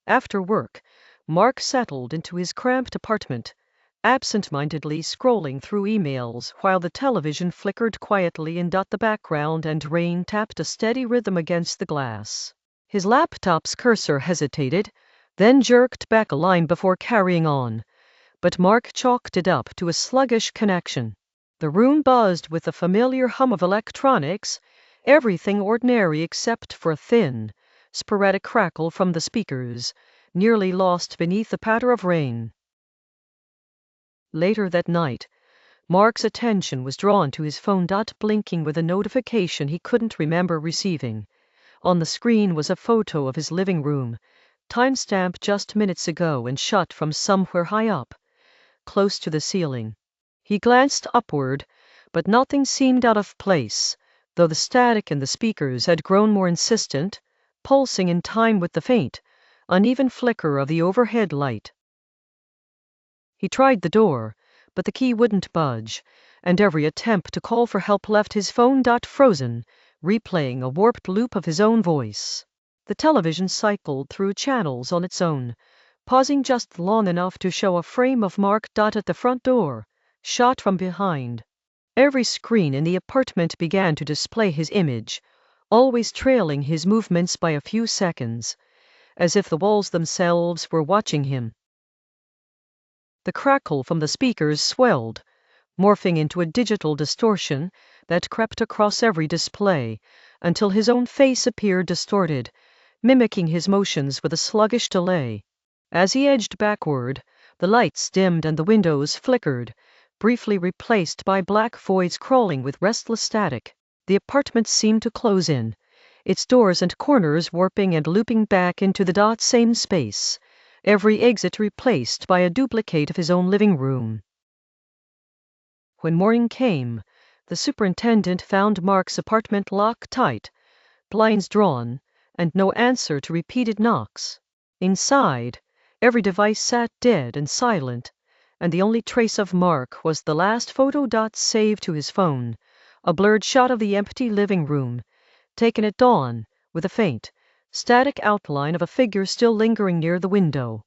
After work, Mark settled into his cramped apartment, absent-mindedly scrolling through emails while the television flickered quietly in the background and rain tapped a steady rhythm against the glass. His laptop's cursor hesitated, then jerked back a line before carrying on, but Mark chalked it up to a sluggish connection. The room buzzed with the familiar hum of electronics, everything ordinary except for a thin, sporadic crackle from the speakers, nearly lost beneath the patter of rain. Later that night, Mark's attention was drawn to his phone, blinking with a notification he couldn't remember receiving. On the screen was a photo of his living room, timestamped just minutes ago and shot from somewhere high up, close to the ceiling. He glanced upward, but nothing seemed out of place, though the static in the speakers had grown more insistent, pulsing in time with the faint, uneven flicker of the overhead light. He tried the door, but the key wouldn't budge, and every attempt to call for help left his phone frozen, replaying a warped loop of his own voice. The television cycled through channels on its own, pausing just long enough to show a frame of Mark at the front door, shot from behind. Every screen in the apartment began to display his image, always trailing his movements by a few seconds, as if the walls themselves were watching him. The crackle from the speakers swelled, morphing into a digital distortion that crept across every display, until his own face appeared distorted, mimicking his motions with a sluggish delay. As he edged backward, the lights dimmed and the windows flickered, briefly replaced by black voids crawling with restless static. The apartment seemed to close in, its doors and corners warping and looping back into the same space, every exit replaced by a duplicate of his own living room. When morning came, the superintendent found Mark's apartment locked tight, blinds drawn, and no answer to repeated knocks. Inside, every device sat dead and silent, and the only trace of Mark was the last photo saved to his phone, a blurred shot of the empty living room, taken at dawn, with a faint, static outline of a figure still lingering near the window.